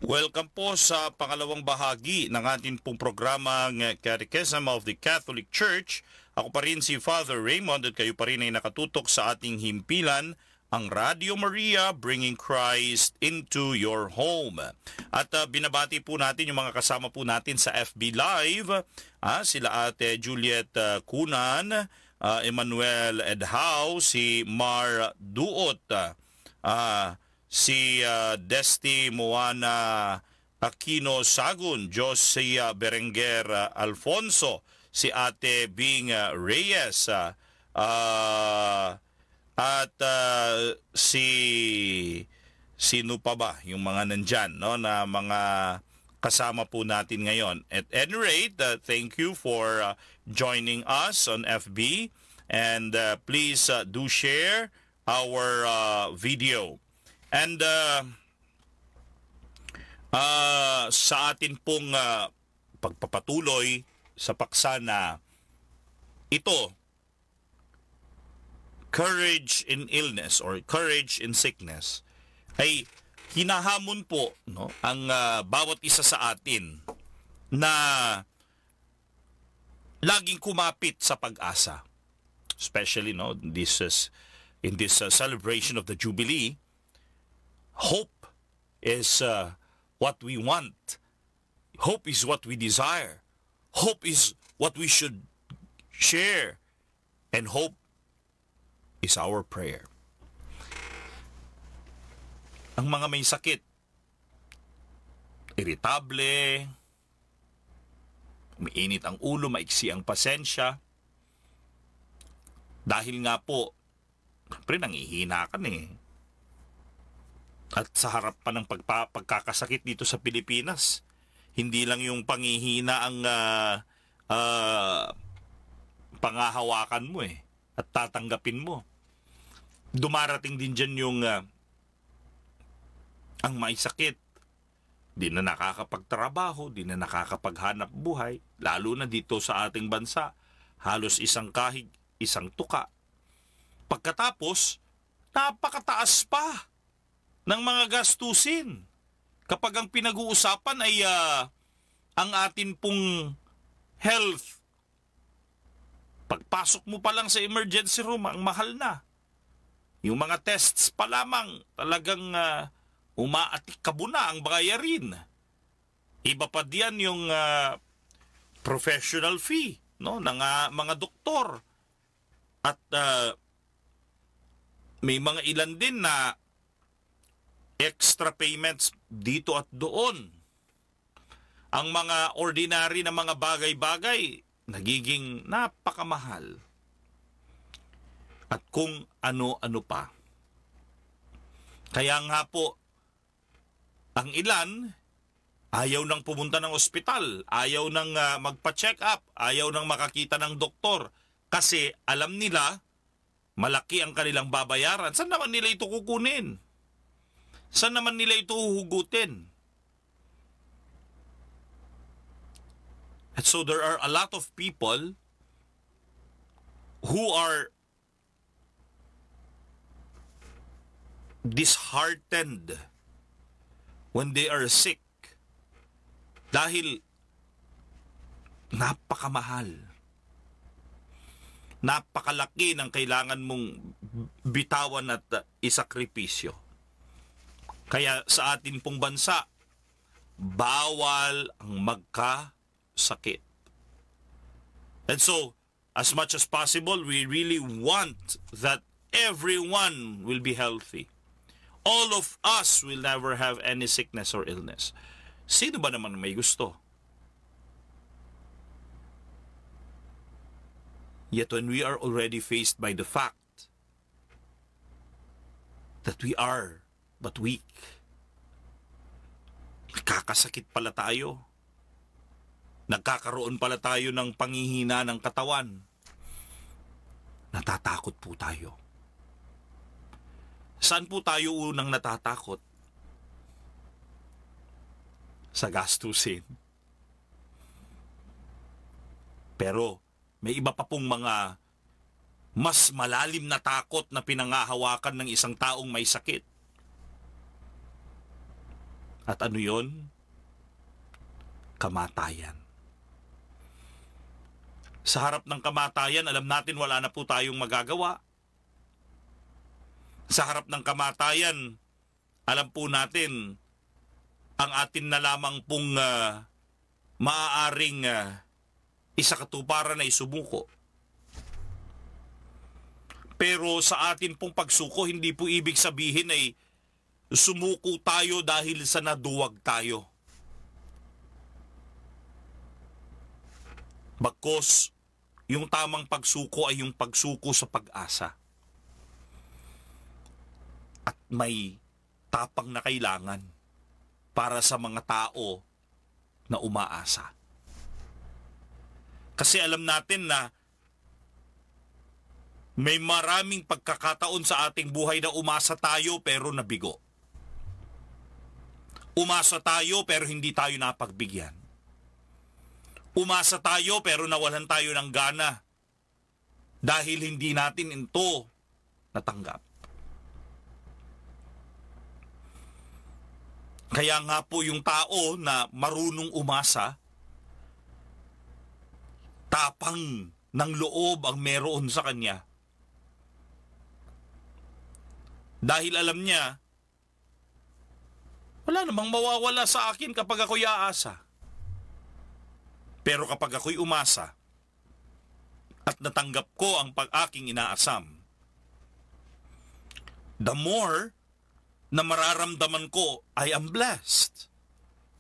Welcome po sa pangalawang bahagi ng ating pong programang Catechism of the Catholic Church. Ako pa rin si Father Raymond at kayo pa rin ay nakatutok sa ating himpilan, ang Radio Maria, bringing Christ into your home. At binabati po natin yung mga kasama po natin sa FB Live, sila Ate Juliet Kunan, Emmanuel Edhao, si Mar Duot, si Desti Moana Aquino Sagun, Josia Berenguer Alfonso, si Ate Bing Reyes, at si sino pa ba yung mga nandyan, no, na mga kasama po natin ngayon. At any rate, thank you for joining us on FB, and please do share our video. And sa atin pong pagpapatuloy sa paksa na ito, courage in illness or courage in sickness, ay hinahamon po, no, ang bawat isa sa atin na laging kumapit sa pag-asa. Especially, no, in this celebration of the Jubilee. Hope is what we want. Hope is what we desire. Hope is what we should share. And hope is our prayer. Ang mga may sakit, iritable, umiinit ang ulo, maiksi ang pasensya, dahil nga po, pre, nangihina ka na eh. At sa harap pa ng pagkakasakit dito sa Pilipinas, hindi lang yung pangihina ang pangahawakan mo eh, at tatanggapin mo. Dumarating din dyan yung ang may sakit, di na nakakapagtrabaho, di na nakakapaghanap buhay, lalo na dito sa ating bansa, halos isang kahig, isang tuka. Pagkatapos, napakataas pa ng mga gastusin. Kapag ang pinag-uusapan ay ang atin pong health. Pagpasok mo pa lang sa emergency room, ang mahal na. Yung mga tests pa lamang, talagang umaatikabo na ang bayarin. Iba pa diyan yung professional fee, no, ng mga doktor. At may mga ilan din na extra payments dito at doon. Ang mga ordinary na mga bagay-bagay nagiging napakamahal. At kung ano-ano pa. Kaya nga po, ang ilan ayaw nang pumunta ng ospital, ayaw nang magpa-check up, ayaw nang makakita ng doktor kasi alam nila malaki ang kanilang babayaran. Saan naman nila ito kukunin? Saan naman nila ito huhugutin? And so there are a lot of people who are disheartened when they are sick dahil napakamahal. Napakalaki ng kailangan mong bitawan at isakripisyo. Kaya sa atin pong bansa, bawal ang magkasakit. And so, as much as possible, we really want that everyone will be healthy. All of us will never have any sickness or illness. Sino ba naman may gusto? Yet when we are already faced by the fact that we are but weak, nagkakasakit pala tayo, nagkakaroon pala tayo ng panghihina ng katawan, natatakot po tayo. Saan po tayo unang natatakot? Sa gastusin. Pero may iba pa pong mga mas malalim na takot na pinangahawakan ng isang taong may sakit. At ano yon? Kamatayan. Sa harap ng kamatayan, alam natin wala na po tayong magagawa. Sa harap ng kamatayan, alam po natin ang atin na lamang pong maaaring isakatuparan na isumuko. Pero sa atin pong pagsuko, hindi po ibig sabihin ay sumuko tayo dahil sa naduwag tayo. Bagkus, yung tamang pagsuko ay yung pagsuko sa pag-asa. At may tapang na kailangan para sa mga tao na umaasa. Kasi alam natin na may maraming pagkakataon sa ating buhay na umasa tayo pero nabigo. Umasa tayo pero hindi tayo napagbigyan. Umasa tayo pero nawalan tayo ng gana dahil hindi natin ito natanggap. Kaya nga po yung tao na marunong umasa, tapang ng loob ang meron sa kanya. Dahil alam niya, wala namang mawawala sa akin kapag ako'y aasa. Pero kapag ako'y umasa at natanggap ko ang pag-aking inaasam, the more na mararamdaman ko, I am blessed.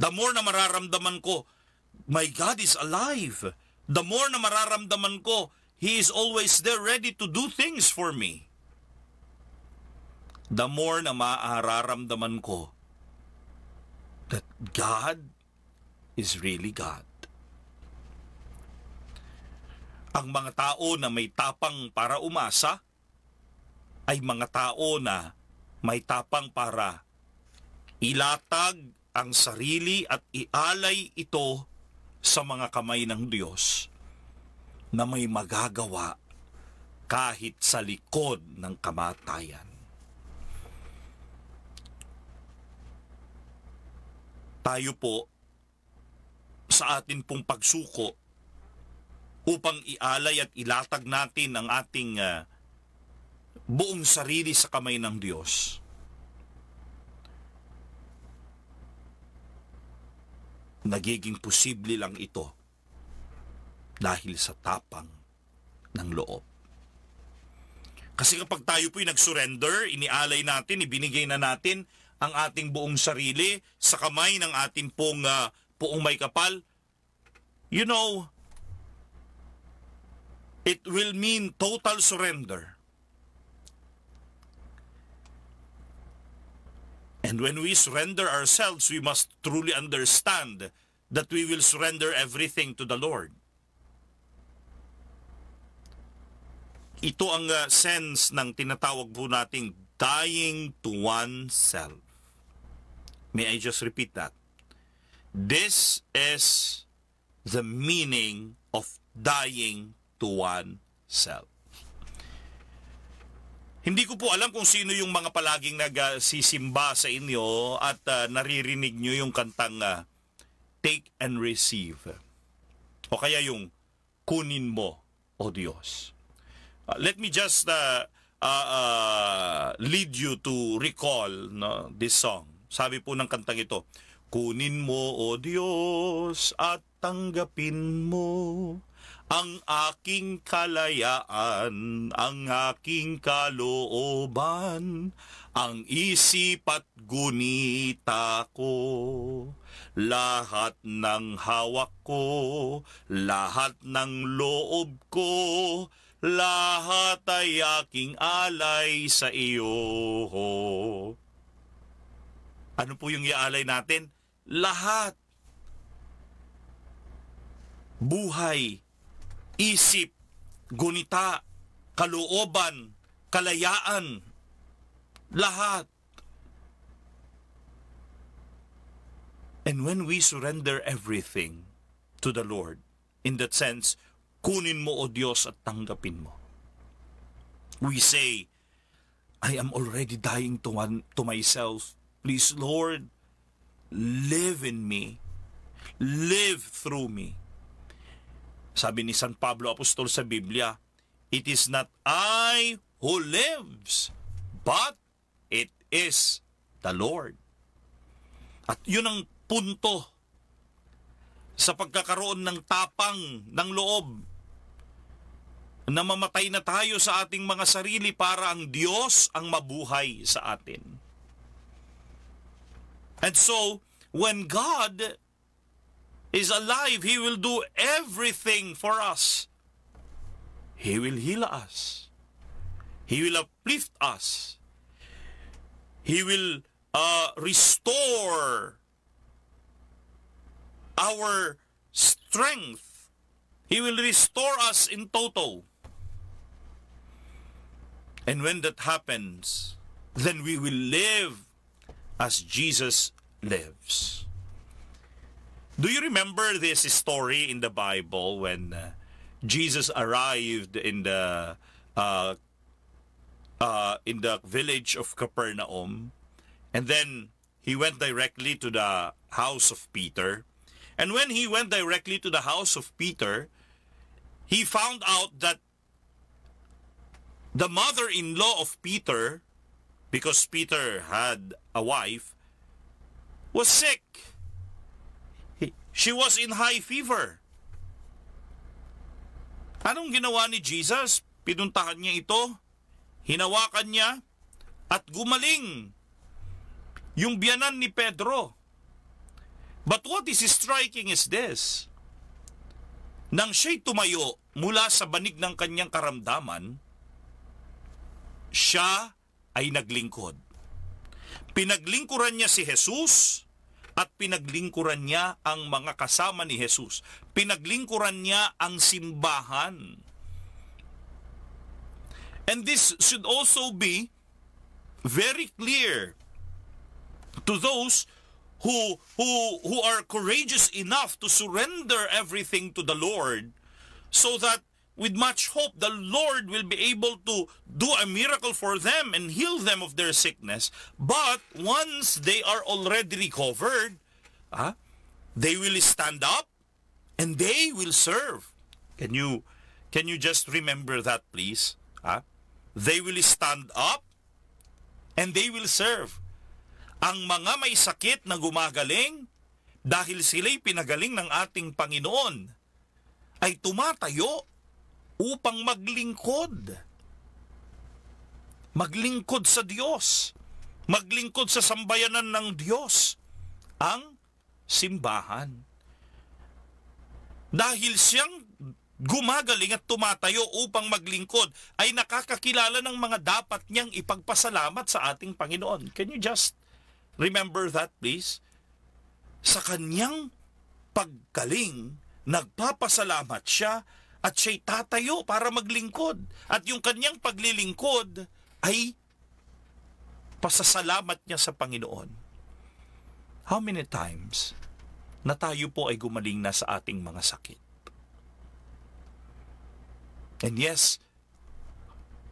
The more na mararamdaman ko, my God is alive. The more na mararamdaman ko, He is always there ready to do things for me. The more na mararamdaman ko that God is really God. Ang mga tao na may tapang para umasa ay mga tao na may tapang para ilatag ang sarili at ialay ito sa mga kamay ng Diyos na may magagawa kahit sa likod ng kamatayan. Tayo po, sa atin pong pagsuko, upang ialay at ilatag natin ang ating buong sarili sa kamay ng Diyos. Nagiging posible lang ito dahil sa tapang ng loob. Kasi kapag tayo po'y nag-surrender, inialay natin, ibinigay na natin ang ating buong sarili sa kamay ng ating pong puong may kapal, you know, it will mean total surrender. And when we surrender ourselves, we must truly understand that we will surrender everything to the Lord. Ito ang sense ng tinatawag po nating dying to oneself. May I just repeat that? This is the meaning of dying to oneself. Hindi ko po alam kung sino yung mga palaging nagsisimba sa inyo at naririnig nyo yung kantang Take and Receive. O kaya yung Kunin Mo, O Diyos. Let me just lead you to recall this song. Sabi po ng kantang ito, Kunin mo, O Diyos, at tanggapin mo ang aking kalayaan, ang aking kalooban, ang isip at gunita ko, lahat ng hawak ko, lahat ng loob ko, lahat ay aking alay sa iyo. Ano po yung iaalay natin? Lahat. Buhay, isip, gunita, kalooban, kalayaan, lahat. And when we surrender everything to the Lord, in that sense, kunin mo, O Diyos, at tanggapin mo. We say, I am already dying to myself. Please, Lord, live in me. Live through me. Sabi ni San Pablo Apostol sa Biblia, it is not I who lives, but it is the Lord. At yun ang punto sa pagkakaroon ng tapang ng loob na mamatay na tayo sa ating mga sarili para ang Diyos ang mabuhay sa atin. And so, when God is alive, He will do everything for us. He will heal us. He will uplift us. He will restore our strength. He will restore us in toto. And when that happens, then we will live as Jesus lives. Do you remember this story in the Bible when Jesus arrived in the village of Capernaum, and then he went directly to the house of Peter? And when he went directly to the house of Peter, he found out that the mother-in-law of Peter, because Peter had a wife, was sick. She was in high fever. Anong ginawa ni Jesus? Pinuntahan niya ito, hinawakan niya, at gumaling yung biyanan ni Pedro. But what is striking is this. Nang siya'y tumayo mula sa banig ng kanyang karamdaman, siya ay naglingkod. Pinaglingkuran niya si Jesus at pinaglingkuran niya ang mga kasama ni Jesus. Pinaglingkuran niya ang simbahan. And this should also be very clear to those who are courageous enough to surrender everything to the Lord, so that with much hope the Lord will be able to do a miracle for them and heal them of their sickness. But once they are already recovered, they will stand up and they will serve. Can you just remember that, please? They will stand up and they will serve. Ang mga may sakit na gumagaling, dahil sila'y pinagaling ng ating Panginoon, ay tumatayo upang maglingkod. Maglingkod sa Diyos. Maglingkod sa sambayanan ng Diyos. Ang simbahan. Dahil siyang gumagaling at tumatayo upang maglingkod, ay nakakakilala ng mga dapat niyang ipagpasalamat sa ating Panginoon. Can you just remember that, please? Sa kanyang paggaling, nagpapasalamat siya at siya'y tatayo para maglingkod. At yung kanyang paglilingkod ay pasasalamat niya sa Panginoon. How many times na tayo po ay gumaling na sa ating mga sakit? And yes,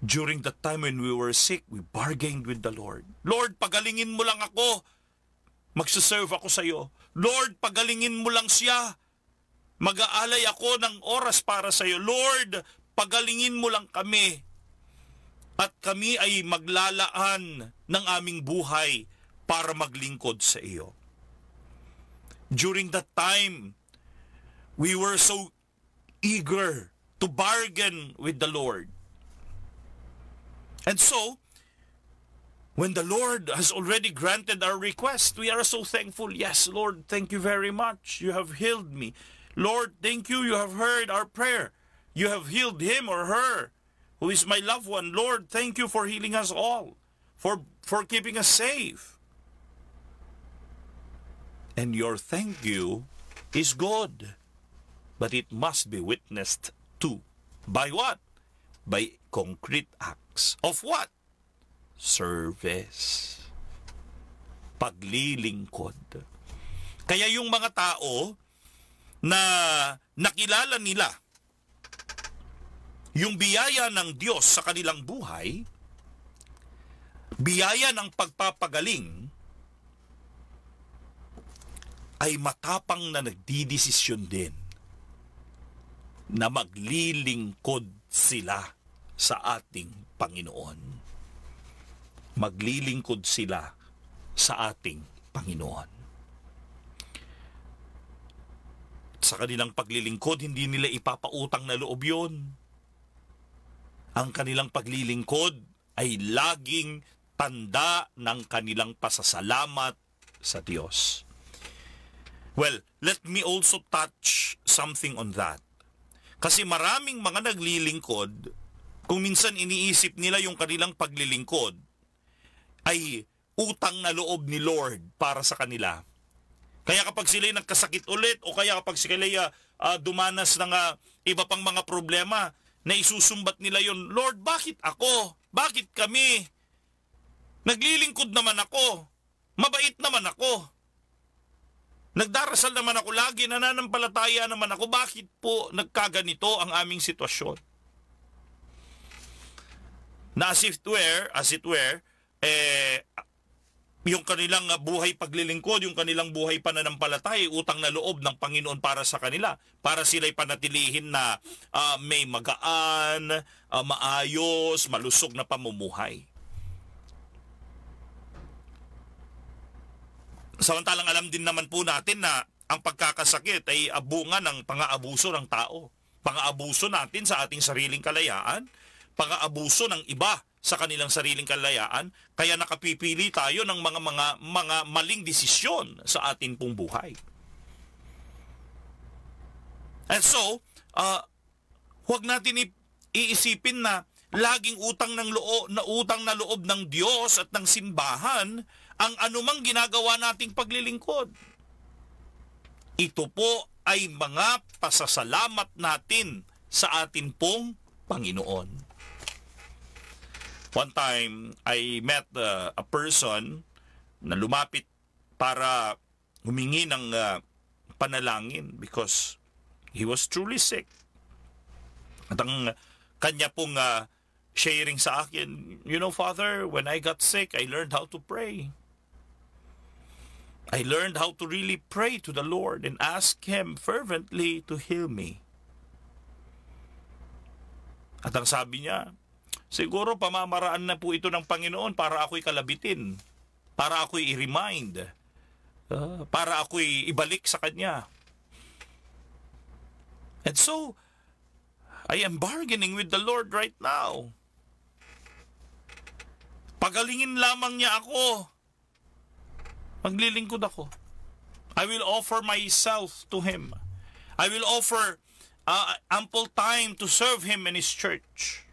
during the time when we were sick, we bargained with the Lord. Lord, pagalingin mo lang ako. Magsaserve ako sa iyo. Lord, pagalingin mo lang siya. Mag-aalay ako ng oras para sa iyo. Lord, pagalingin mo lang kami. At kami ay maglalaan ng aming buhay para maglingkod sa iyo. During that time, we were so eager to bargain with the Lord. And so, when the Lord has already granted our request, we are so thankful. Yes, Lord, thank you very much. You have healed me. Lord, thank you. You have heard our prayer. You have healed him or her who is my loved one. Lord, thank you for healing us all, for keeping us safe. And your thank you is good, but it must be witnessed to. By what? By concrete acts. Of what? Service. Paglilingkod. Kaya yung mga tao na nakilala nila yung biyaya ng Diyos sa kanilang buhay, biyaya ng pagpapagaling, ay matapang na nagdidesisyon din na maglilingkod sila sa ating Panginoon. Maglilingkod sila sa ating Panginoon. Sa kanilang paglilingkod, hindi nila ipapautang na loob yun. Ang kanilang paglilingkod ay laging tanda ng kanilang pasasalamat sa Diyos. Well, let me also touch something on that. Kasi maraming mga naglilingkod, kung minsan iniisip nila yung kanilang paglilingkod ay utang na loob ni Lord para sa kanila. Kaya kapag sila'y nagkasakit ulit o kaya kapag sila'y dumanas ng iba pang mga problema, na isusumbat nila yon, Lord, bakit ako? Bakit kami? Naglilingkod naman ako. Mabait naman ako. Nagdarasal naman ako lagi, nananampalataya naman ako. Bakit po nagkaganito ang aming sitwasyon? Na as it were, yung kanilang buhay paglilingkod, yung kanilang buhay pananampalataya, utang na loob ng Panginoon para sa kanila. Para sila'y panatilihin na may magaan, maayos, malusog na pamumuhay. Samantalang alam din naman po natin na ang pagkakasakit ay bunga ng pang-aabuso ng tao. Pang-aabuso natin sa ating sariling kalayaan, pang-aabuso ng iba sa kanilang sariling kalayaan, kaya nakapipili tayo ng mga maling desisyon sa ating pong buhay. And so, huwag natin iisipin na laging utang na loob ng Diyos at ng simbahan ang anumang ginagawa nating paglilingkod. Ito po ay mga pasasalamat natin sa atin pong Panginoon. One time, I met a person na lumapit para humingi ng panalangin because he was truly sick. At ang kanya pong sharing sa akin, you know, Father, when I got sick, I learned how to pray. I learned how to really pray to the Lord and ask Him fervently to heal me. At ang sabi niya, siguro pamamaraan na po ito ng Panginoon para ako'y kalabitin, para ako'y i-remind, para ako'y ibalik sa Kanya. And so, I am bargaining with the Lord right now. Pagalingin lamang niya ako. Maglilingkod ako. I will offer myself to Him. I will offer ample time to serve Him in His church.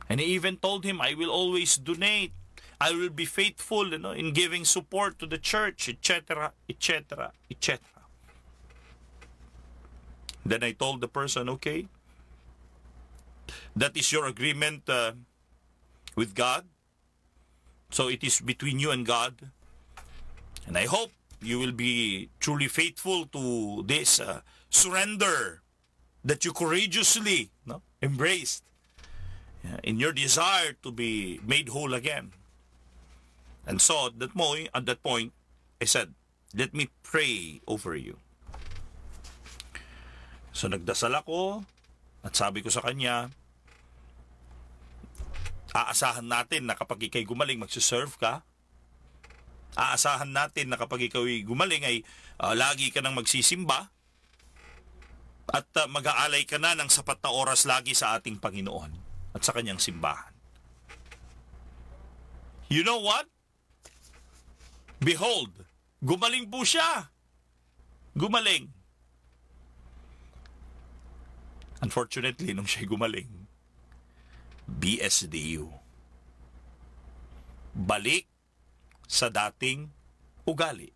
And he even told him, I will always donate. I will be faithful, in giving support to the church, etc., etc., etc. Then I told the person, okay, that is your agreement with God. So it is between you and God. And I hope you will be truly faithful to this surrender that you courageously embraced in your desire to be made whole again. And so at that point, I said, let me pray over you. So nagdasal ako at sabi ko sa kanya, aasahan natin na kapag ikay gumaling, magsiserve ka. Aasahan natin na kapag ikaw gumaling ay lagi ka nang magsisimba at mag-aalay ka na ng sapat na oras lagi sa ating Panginoon at sa kanyang simbahan. You know what? Behold, gumaling po siya. Gumaling. Unfortunately, nung siya gumaling, BSDU. Balik sa dating ugali.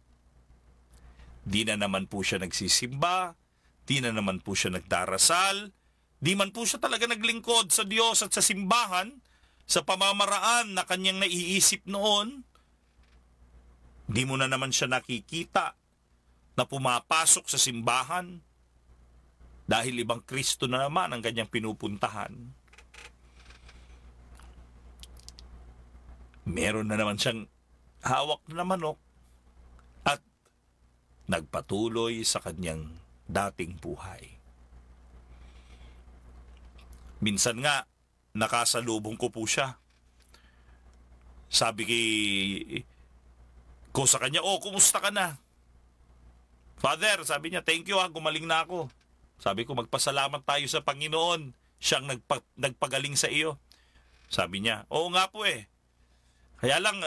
Di na naman po siya nagsisimba, di na naman po siya nagdarasal, di man po siya talaga naglingkod sa Diyos at sa simbahan sa pamamaraan na kanyang naiisip noon. Di mo na naman siya nakikita na pumapasok sa simbahan dahil ibang Kristo na naman ang kanyang pinupuntahan. Meron na naman siyang hawak na manok at nagpatuloy sa kanyang dating buhay. Minsan nga, nakasalubong ko po siya. Sabi ko sa kanya, kumusta ka na? Father, sabi niya, thank you gumaling na ako. Sabi ko, magpasalamat tayo sa Panginoon. Siyang nagpagaling sa iyo. Sabi niya, oo nga po eh. Kaya lang,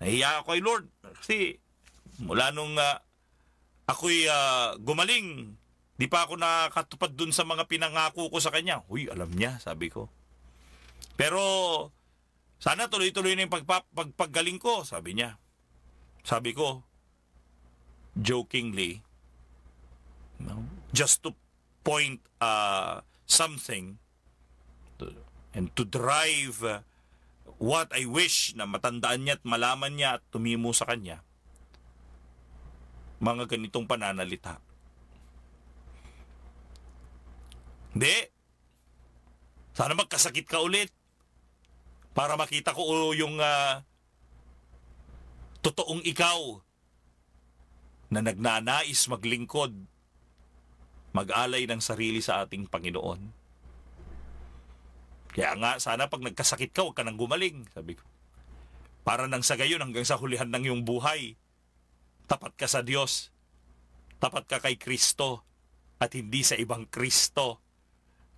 nahiya ako kay Lord. Kasi mula nung ako'y gumaling, di pa ako nakatupad dun sa mga pinangako ko sa kanya. Uy, alam niya, sabi ko. Pero, sana tuloy-tuloy na yung pagpagaling ko, sabi niya. Sabi ko, jokingly, just to point something and to drive what I wish na matandaan niya at malaman niya at tumimo sa kanya, mga ganitong pananalita. Hindi. Sana magkasakit ka ulit para makita ko yung totoong ikaw na nagnanais maglingkod, mag-alay ng sarili sa ating Panginoon. Kaya nga, sana pag nagkasakit ka, huwag ka nang gumaling, sabi ko. Para nang sa gayon, hanggang sa hulihan ng iyong buhay, tapat ka sa Diyos, tapat ka kay Kristo, at hindi sa ibang Kristo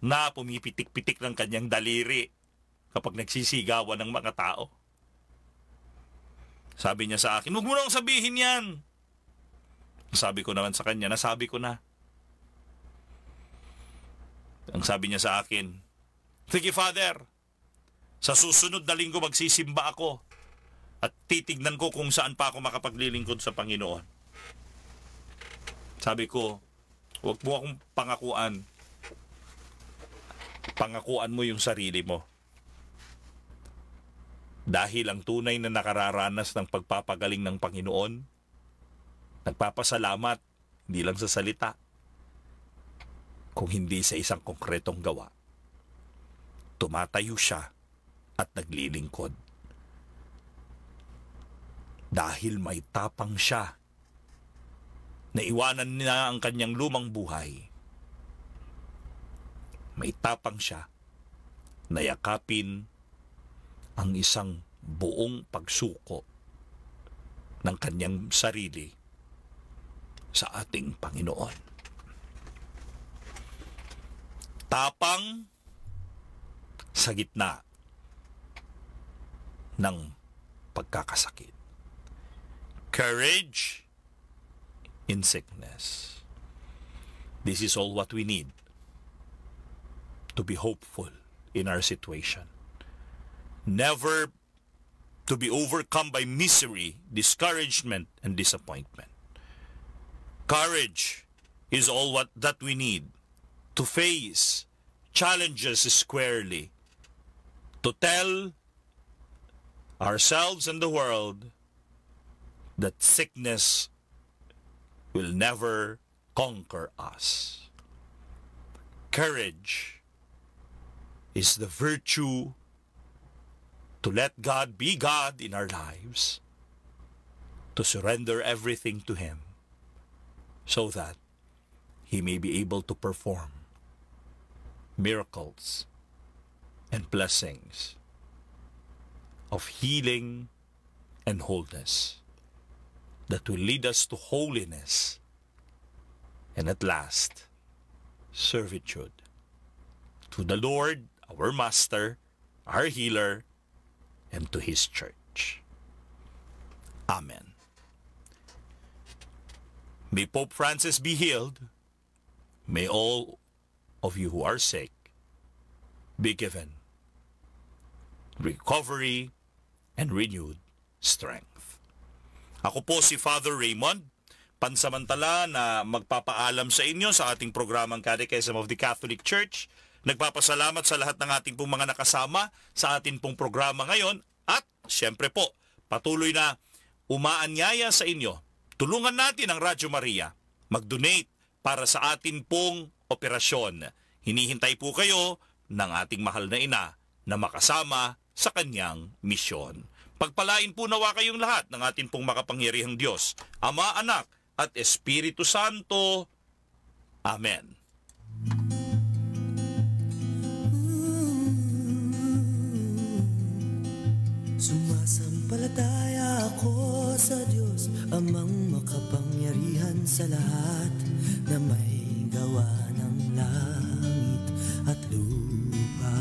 na pumipitik-pitik ng kanyang daliri kapag nagsisigawan ng mga tao. Sabi niya sa akin, huwag mo nang sabihin yan. Sabi ko naman sa kanya, nasabi ko na. Ang sabi niya sa akin, sige Father, sa susunod na linggo magsisimba ako at titignan ko kung saan pa ako makapaglilingkod sa Panginoon. Sabi ko, huwag mo akong pangakuan. Pangakuan mo yung sarili mo. Dahil ang tunay na nakararanas ng pagpapagaling ng Panginoon, nagpapasalamat, hindi lang sa salita, kung hindi sa isang konkretong gawa. Tumatayo siya at naglilingkod. Dahil may tapang siya, naiwanan niya ang kanyang lumang buhay. May tapang siya, nayakapin ang isang buong pagsuko ng kanyang sarili sa ating Panginoon. Tapang sa gitna ng pagkakasakit. Courage in sickness. This is all what we need to be hopeful in our situation. Never to be overcome by misery, discouragement, and disappointment. Courage is all that we need to face challenges squarely, to tell ourselves and the world that sickness will never conquer us. Courage is the virtue to let God be God in our lives, to surrender everything to Him, so that He may be able to perform miracles and blessings of healing and wholeness that will lead us to holiness and at last servitude to the Lord, our Master, our Healer, and to His church. Amen. May Pope Francis be healed. May all of you who are sick be given recovery and renewed strength. Ako po si Father Raymond, pansamantala na magpapaalam sa inyo sa ating programang Catechism of the Catholic Church. Nagpapasalamat sa lahat ng ating pong mga nakasama sa ating pong programa ngayon at siyempre po, patuloy na umaanyaya sa inyo. Tulungan natin ang Radyo Maria mag-donate para sa atin pong operasyon. Hinihintay po kayo ng ating mahal na ina na makasama sa kanyang misyon. Pagpalain po nawa kayong lahat ng ating pong makapangyarihang Diyos, Ama, Anak, at Espiritu Santo. Amen. Sumasampalataya ako sa Diyos, Amang makapangyarihan sa lahat, na may gawa ng langit at lupa.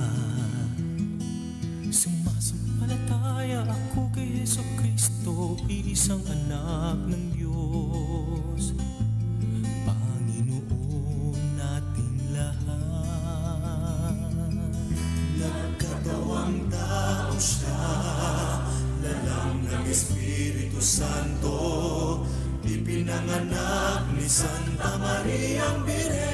Sumasampalataya ako kay Jesucristo, isang anak ng Diyos, Panginoon nating lahat. Nagkatawang tao siya, lalang ng Espiritu Santo, ipinanganak ni Santa Mariang Birhen.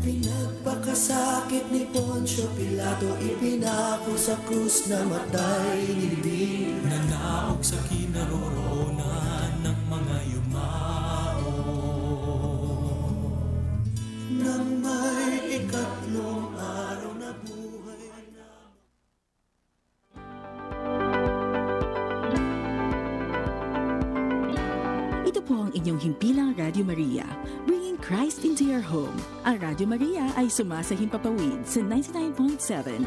Pinagpakasakit ni Poncio Pilato, ipinako sa krus na matay nilibing. Nanaog sa kinaroroonan ng mga yumao, nang may ikatlong araw na buhay na. Ito po ang inyong himpilang Radio Maria, bringing Christ into your home. Ang Radio Maria ay sumasahing papawid sa 99.7